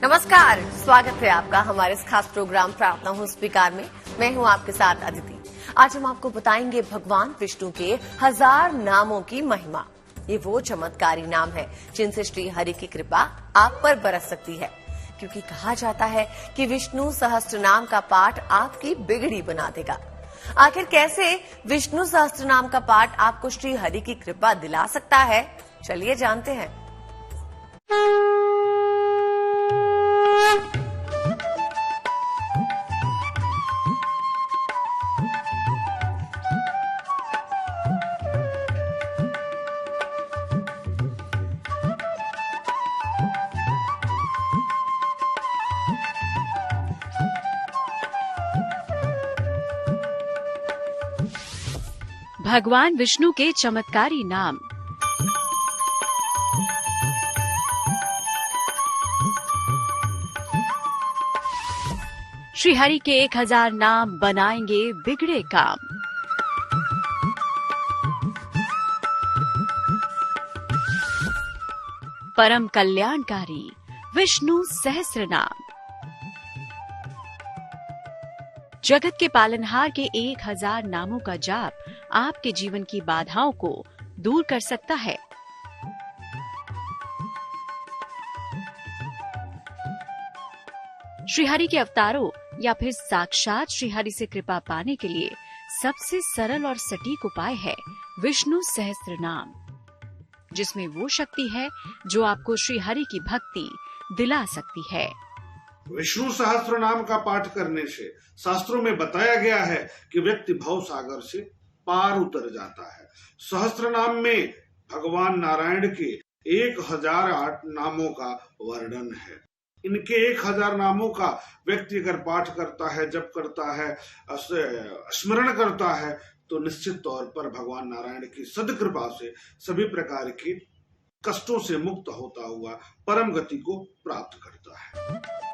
नमस्कार, स्वागत है आपका हमारे इस खास प्रोग्राम प्रार्थना हूँ स्वीकार में। मैं हूँ आपके साथ अदिति। आज हम आपको बताएंगे भगवान विष्णु के 1000 नामों की महिमा। ये वो चमत्कारी नाम है जिनसे श्री हरि की कृपा आप पर बरस सकती है, क्योंकि कहा जाता है कि विष्णु सहस्त्र नाम का पाठ आपकी बिगड़ी बना देगा। आखिर कैसे विष्णु सहस्त्र नाम का पाठ आपको श्री हरि की कृपा दिला सकता है, चलिए जानते हैं। भगवान विष्णु के चमत्कारी नाम। श्री हरि के 1000 नाम बनाएंगे बिगड़े काम। परम कल्याणकारी विष्णु सहस्त्र नाम। जगत के पालनहार के 1000 नामों का जाप आपके जीवन की बाधाओं को दूर कर सकता है। श्रीहरि के अवतारों या फिर साक्षात श्रीहरि से कृपा पाने के लिए सबसे सरल और सटीक उपाय है विष्णु सहस्त्र नाम, जिसमें वो शक्ति है जो आपको श्रीहरि की भक्ति दिला सकती है। विष्णु सहस्त्र नाम का पाठ करने से शास्त्रों में बताया गया है कि व्यक्ति भव सागर से पार उतर जाता है। सहस्त्र नाम में भगवान नारायण के 1008 नामों का वर्णन है। इनके 1000 नामों का व्यक्ति अगर पाठ करता है, जप करता है, स्मरण करता है, तो निश्चित तौर पर भगवान नारायण की सद्कृपा से सभी प्रकार के कष्टों से मुक्त होता हुआ परम गति को प्राप्त करता है।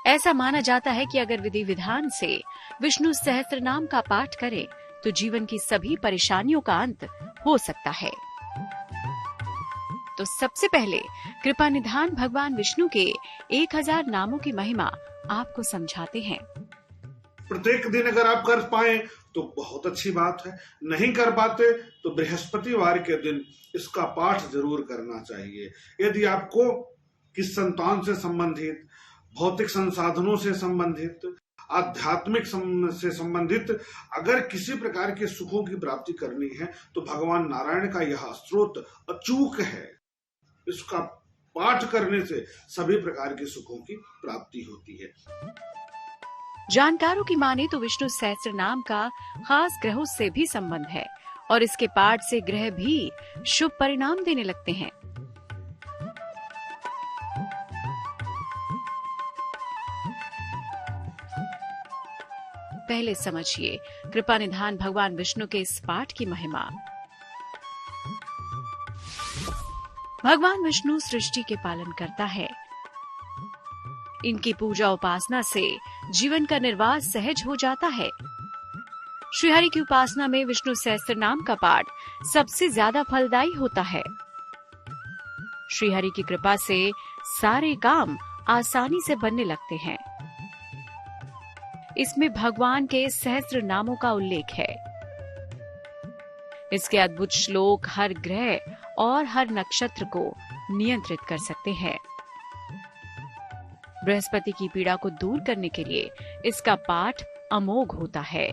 ऐसा माना जाता है कि अगर विधि विधान से विष्णु सहस्त्र नाम का पाठ करें तो जीवन की सभी परेशानियों का अंत हो सकता है। तो सबसे पहले कृपा निधान भगवान विष्णु के 1000 नामों की महिमा आपको समझाते हैं। प्रत्येक दिन अगर आप कर पाए तो बहुत अच्छी बात है, नहीं कर पाते तो बृहस्पतिवार के दिन इसका पाठ जरूर करना चाहिए। यदि आपको किस संतान से संबंधित, भौतिक संसाधनों से संबंधित, आध्यात्मिक से संबंधित अगर किसी प्रकार के सुखों की प्राप्ति करनी है तो भगवान नारायण का यह स्रोत अचूक है। इसका पाठ करने से सभी प्रकार के सुखों की प्राप्ति होती है। जानकारों की माने तो विष्णु सहस्त्र नाम का खास ग्रहों से भी संबंध है और इसके पाठ से ग्रह भी शुभ परिणाम देने लगते हैं। पहले समझिए कृपा निधान भगवान विष्णु के इस पाठ की महिमा। भगवान विष्णु सृष्टि के पालन करता है। इनकी पूजा उपासना से जीवन का निर्वाह सहज हो जाता है। श्रीहरि की उपासना में विष्णु सहस्त्र नाम का पाठ सबसे ज्यादा फलदायी होता है। श्रीहरि की कृपा से सारे काम आसानी से बनने लगते हैं। इसमें भगवान के सहस्त्र नामों का उल्लेख है। इसके अद्भुत श्लोक हर ग्रह और हर नक्षत्र को नियंत्रित कर सकते हैं। बृहस्पति की पीड़ा को दूर करने के लिए इसका पाठ अमोघ होता है।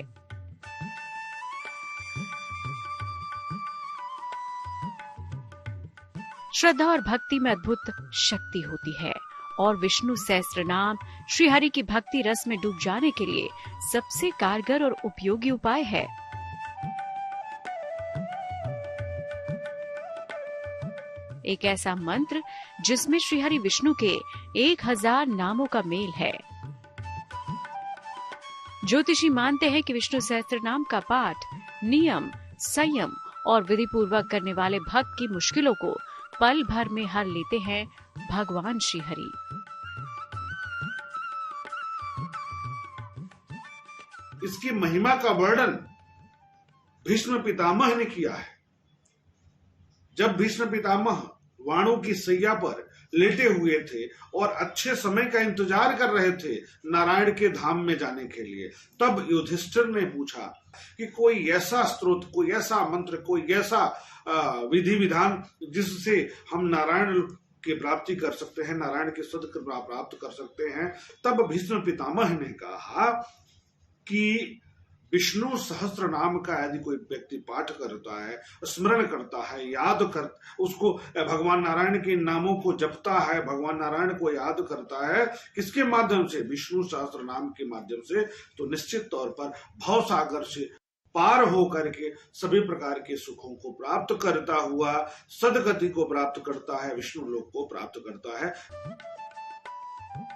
श्रद्धा और भक्ति में अद्भुत शक्ति होती है और विष्णु सहस्त्र नाम श्री हरि की भक्ति रस में डूब जाने के लिए सबसे कारगर और उपयोगी उपाय है। एक ऐसा मंत्र जिसमें श्री हरि विष्णु के 1000 नामों का मेल है। ज्योतिषी मानते हैं कि विष्णु सहस्त्र नाम का पाठ नियम, संयम और विधि पूर्वक करने वाले भक्त की मुश्किलों को पल भर में हर लेते हैं भगवान श्री हरि। इसकी महिमा का वर्णन भीष्म पितामह ने किया है। जब भीष्म पितामह वाणों की सैया पर लेटे हुए थे और अच्छे समय का इंतजार कर रहे थे नारायण के धाम में जाने के लिए। तब युधिष्ठिर ने पूछा कि कोई ऐसा स्रोत, कोई ऐसा मंत्र, कोई ऐसा विधि विधान जिससे हम नारायण की प्राप्ति कर सकते हैं, नारायण की सद कृपा प्राप्त कर सकते हैं। तब भीष्म पितामह ने कहा कि विष्णु सहस्त्र नाम का यदि कोई व्यक्ति पाठ करता है, स्मरण करता है, याद कर, उसको भगवान नारायण के नामों को जपता है, भगवान नारायण को याद करता है, किसके माध्यम से? विष्णु सहस्त्र नाम के माध्यम से, तो निश्चित तौर पर भव सागर से पार होकर के सभी प्रकार के सुखों को प्राप्त करता हुआ सदगति को प्राप्त करता है, विष्णु लोक को प्राप्त करता है।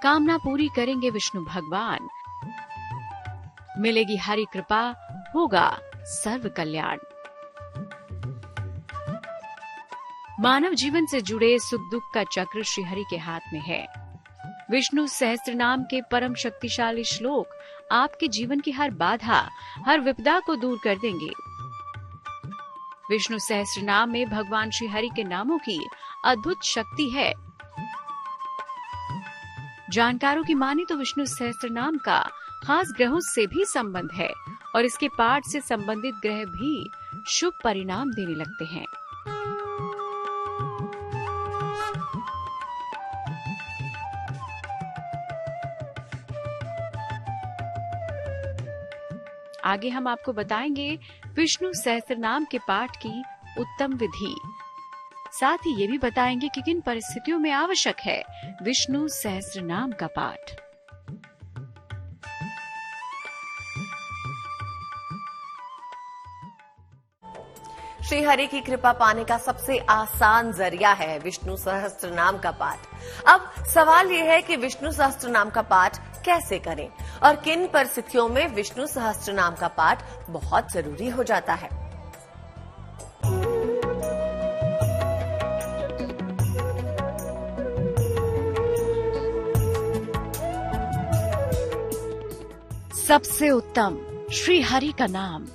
कामना पूरी करेंगे विष्णु भगवान, मिलेगी हरि कृपा, होगा सर्व कल्याण। मानव जीवन से जुड़े सुख दुख का चक्र श्री हरि के हाथ में है। विष्णु सहस्त्र नाम के परम शक्तिशाली श्लोक आपके जीवन की हर बाधा, हर विपदा को दूर कर देंगे। विष्णु सहस्त्र नाम में भगवान श्री हरि के नामों की अद्भुत शक्ति है। जानकारों की माने तो विष्णु सहस्त्र नाम का खास ग्रहों से भी संबंध है और इसके पाठ से संबंधित ग्रह भी शुभ परिणाम देने लगते हैं। आगे हम आपको बताएंगे विष्णु सहस्त्र नाम के पाठ की उत्तम विधि। साथ ही ये भी बताएंगे कि किन परिस्थितियों में आवश्यक है विष्णु सहस्त्र नाम का पाठ। श्री हरि की कृपा पाने का सबसे आसान जरिया है विष्णु सहस्त्र नाम का पाठ। अब सवाल यह है कि विष्णु सहस्त्र नाम का पाठ कैसे करें और किन परिस्थितियों में विष्णु सहस्त्र नाम का पाठ बहुत जरूरी हो जाता है। सबसे उत्तम श्री हरि का नाम।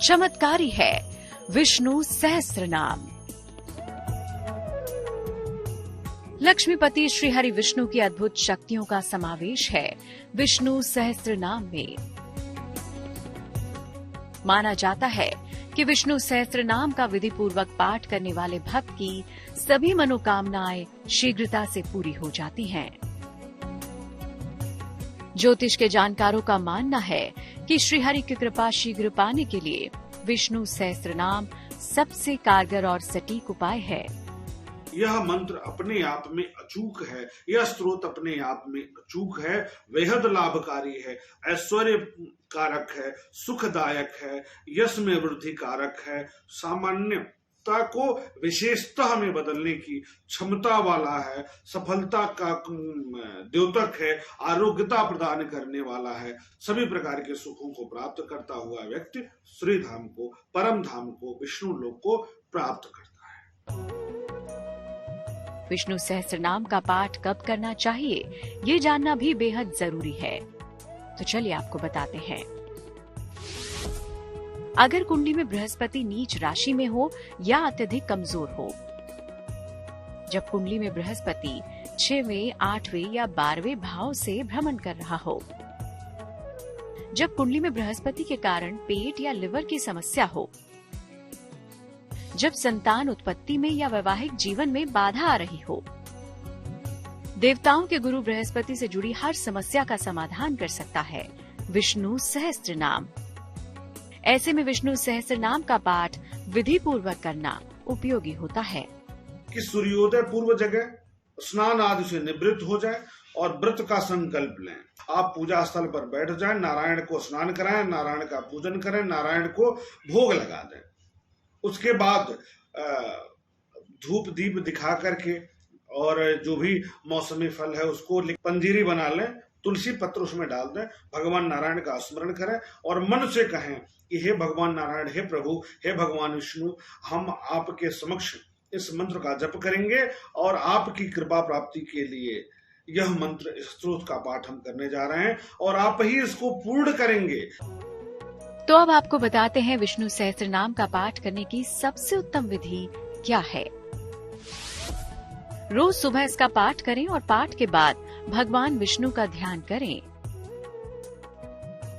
चमत्कारी है विष्णु सहस्त्र नाम। लक्ष्मीपति श्री हरि विष्णु की अद्भुत शक्तियों का समावेश है विष्णु सहस्त्र नाम में। माना जाता है कि विष्णु सहस्त्र नाम का विधि पूर्वक पाठ करने वाले भक्त की सभी मनोकामनाएं शीघ्रता से पूरी हो जाती हैं। ज्योतिष के जानकारों का मानना है कि श्री हरि की कृपा शीघ्र पाने के लिए विष्णु सहस्त्र नाम सबसे कारगर और सटीक उपाय है। यह मंत्र अपने आप में अचूक है, यह स्रोत अपने आप में अचूक है, बेहद लाभकारी है, ऐश्वर्य कारक है, सुखदायक है, यश में वृद्धि कारक है, सामान्यता को विशेषता में बदलने की क्षमता वाला है, सफलता का द्योतक है, आरोग्यता प्रदान करने वाला है, सभी प्रकार के सुखों को प्राप्त करता हुआ व्यक्ति श्री धाम को, परम धाम को, विष्णु लोक को प्राप्त करता है। विष्णु सहस्त्र नाम का पाठ कब करना चाहिए, ये जानना भी बेहद जरूरी है। तो चलिए आपको बताते हैं। अगर कुंडली में बृहस्पति नीच राशि में हो या अत्यधिक कमजोर हो, जब कुंडली में बृहस्पति 6वें, 8वें या 12वें भाव से भ्रमण कर रहा हो, जब कुंडली में बृहस्पति के कारण पेट या लिवर की समस्या हो, जब संतान उत्पत्ति में या वैवाहिक जीवन में बाधा आ रही हो। देवताओं के गुरु बृहस्पति से जुड़ी हर समस्या का समाधान कर सकता है विष्णु सहस्त्र नाम। ऐसे में विष्णु सहस्त्र नाम का पाठ विधि पूर्वक करना उपयोगी होता है। कि सूर्योदय पूर्व जगह स्नान आदि से निवृत्त हो जाए और व्रत का संकल्प लें। आप पूजा स्थल पर बैठ जाएं, नारायण को स्नान कराएं, नारायण का पूजन करें, नारायण को भोग लगा दें। उसके बाद धूप दीप दिखा करके और जो भी मौसमी फल है उसको पंजीरी बना लें, तुलसी पत्र उसमें डाल दें, भगवान नारायण का स्मरण करें और मन से कहें कि हे भगवान नारायण, हे प्रभु, हे भगवान विष्णु, हम आपके समक्ष इस मंत्र का जप करेंगे और आपकी कृपा प्राप्ति के लिए यह मंत्र, इस स्त्रोत का पाठ हम करने जा रहे हैं और आप ही इसको पूर्ण करेंगे। तो अब आपको बताते हैं विष्णु सहस्त्रनाम का पाठ करने की सबसे उत्तम विधि क्या है। रोज सुबह इसका पाठ करें और पाठ के बाद भगवान विष्णु का ध्यान करें।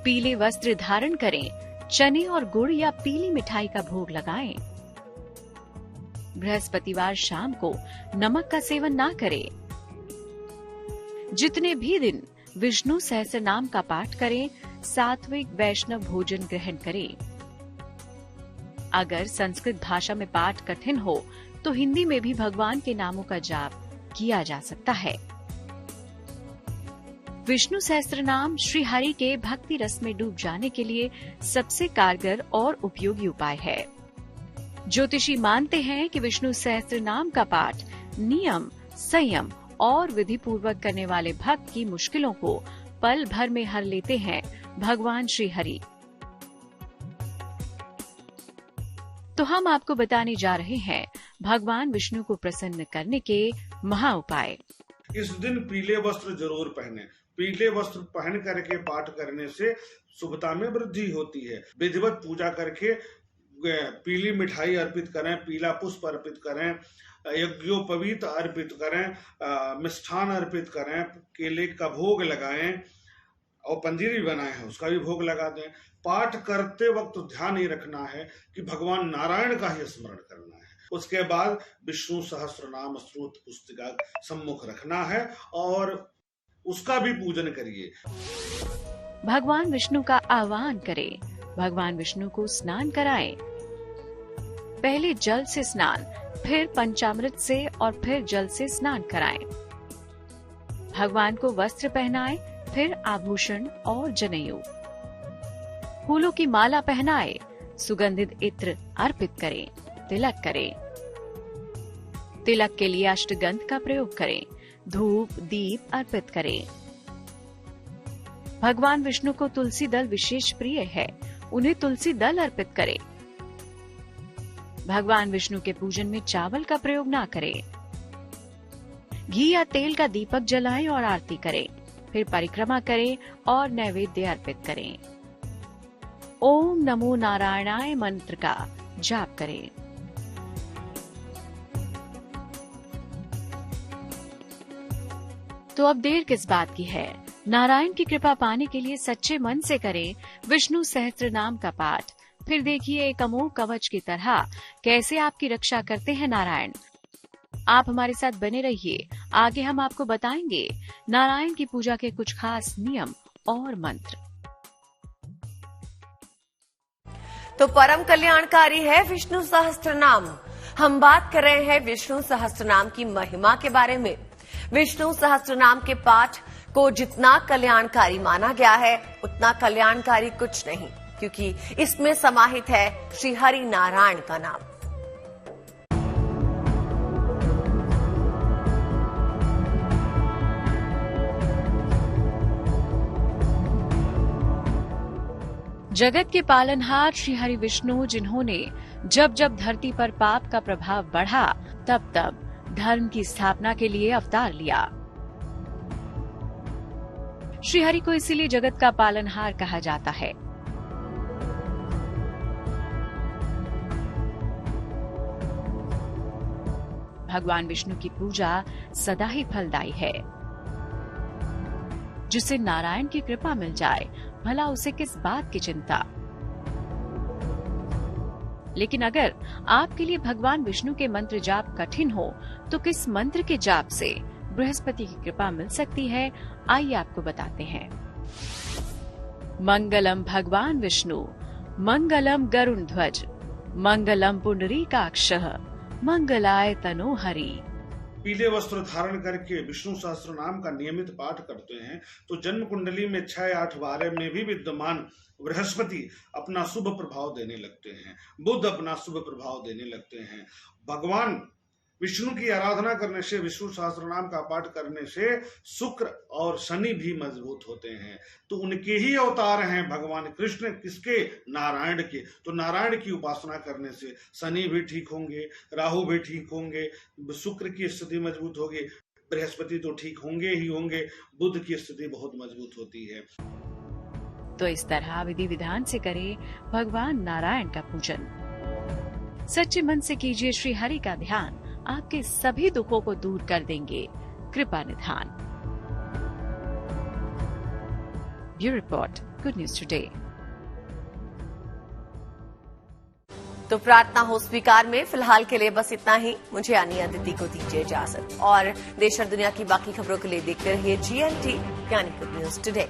पीले वस्त्र धारण करें, चने और गुड़ या पीली मिठाई का भोग लगाएं। बृहस्पतिवार शाम को नमक का सेवन ना करें। जितने भी दिन विष्णु सहस्त्रनाम का पाठ करें, सात्विक वैष्णव भोजन ग्रहण करें। अगर संस्कृत भाषा में पाठ कठिन हो तो हिंदी में भी भगवान के नामों का जाप किया जा सकता है। विष्णु सहस्त्रनाम श्री हरि के भक्ति रस में डूब जाने के लिए सबसे कारगर और उपयोगी उपाय है। ज्योतिषी मानते हैं कि विष्णु सहस्त्रनाम का पाठ नियम, संयम और विधि पूर्वक करने वाले भक्त की मुश्किलों को पल भर में हर लेते हैं भगवान श्री हरि। तो हम आपको बताने जा रहे हैं भगवान विष्णु को प्रसन्न करने के महा उपाय। इस दिन पीले वस्त्र जरूर पहने। पीले वस्त्र पहन करके पाठ करने से शुभता में वृद्धि होती है। विधिवत पूजा करके पीली मिठाई अर्पित करें, पीला पुष्प अर्पित करें, यज्ञोपवीत अर्पित करें, मिष्ठान अर्पित करें, केले का भोग लगाएं और पंजीरी बनाए हैं उसका भी भोग लगा दें। पाठ करते वक्त ध्यान ये रखना है कि भगवान नारायण का ही स्मरण करना है। उसके बाद विष्णु सहस्त्रनाम स्तोत्र पुस्तिका सम्मुख रखना है और उसका भी पूजन करिए। भगवान विष्णु का आह्वान करें। भगवान विष्णु को स्नान कराएं। पहले जल से स्नान, फिर पंचामृत से और फिर जल से स्नान कराएं। भगवान को वस्त्र पहनाएं, फिर आभूषण और जनेऊ, फूलों की माला पहनाएं, सुगंधित इत्र अर्पित करें, तिलक करें। तिलक के लिए अष्टगंध का प्रयोग करें, धूप दीप अर्पित करें। भगवान विष्णु को तुलसी दल विशेष प्रिय है, उन्हें तुलसी दल अर्पित करें। भगवान विष्णु के पूजन में चावल का प्रयोग ना करें। घी या तेल का दीपक जलाएं और आरती करें, फिर परिक्रमा करें और नैवेद्य अर्पित करें। ओम नमो नारायणाय मंत्र का जाप करें। तो अब देर किस बात की है, नारायण की कृपा पाने के लिए सच्चे मन से करें विष्णु सहस्त्रनाम का पाठ। फिर देखिए एक अमोघ कवच की तरह कैसे आपकी रक्षा करते हैं नारायण। आप हमारे साथ बने रहिए, आगे हम आपको बताएंगे नारायण की पूजा के कुछ खास नियम और मंत्र। तो परम कल्याणकारी है विष्णु सहस्त्रनाम। हम बात कर रहे हैं विष्णु सहस्त्रनाम की महिमा के बारे में। विष्णु सहस्त्रनाम के पाठ को जितना कल्याणकारी माना गया है उतना कल्याणकारी कुछ नहीं, क्योंकि इसमें समाहित है श्री हरि नारायण का नाम। जगत के पालनहार श्री हरि विष्णु, जिन्होंने जब जब धरती पर पाप का प्रभाव बढ़ा तब तब धर्म की स्थापना के लिए अवतार लिया। श्री हरि को इसीलिए जगत का पालनहार कहा जाता है। भगवान विष्णु की पूजा सदा ही फलदायी है। जिसे नारायण की कृपा मिल जाए, भला उसे किस बात की चिंता। लेकिन अगर आपके लिए भगवान विष्णु के मंत्र जाप कठिन हो तो किस मंत्र के जाप से बृहस्पति की कृपा मिल सकती है, आइए आपको बताते हैं। मंगलम भगवान विष्णु, मंगलम गरुण ध्वज, मंगलम पुंडरीकाक्षः, मंगलाय तनो हरि। पीले वस्त्र धारण करके विष्णु सहस्त्र नाम का नियमित पाठ करते हैं तो जन्म कुंडली में 6, 8, 12 में भी विद्यमान बृहस्पति अपना शुभ प्रभाव देने लगते हैं, बुध अपना शुभ प्रभाव देने लगते हैं। भगवान विष्णु की आराधना करने से, विष्णु सहस्त्र नाम का पाठ करने से शुक्र और शनि भी मजबूत होते हैं। तो उनके ही अवतार हैं भगवान कृष्ण, किसके? नारायण के। तो नारायण की उपासना करने से शनि भी ठीक होंगे, राहु भी ठीक होंगे, शुक्र की स्थिति मजबूत होगी, बृहस्पति तो ठीक होंगे ही होंगे, बुध की स्थिति बहुत मजबूत होती है। तो इस तरह विधि विधान से करें भगवान नारायण का पूजन। सच्चे मन से कीजिए श्री हरि का ध्यान, आपके सभी दुखों को दूर कर देंगे कृपा निधान। Bureau report, good news today. तो प्रार्थना हो स्वीकार में फिलहाल के लिए बस इतना ही। मुझे यानी अदिति को दीजिए इजाजत और देश और दुनिया की बाकी खबरों के लिए देखते रहिए GNT यानी गुड न्यूज टुडे।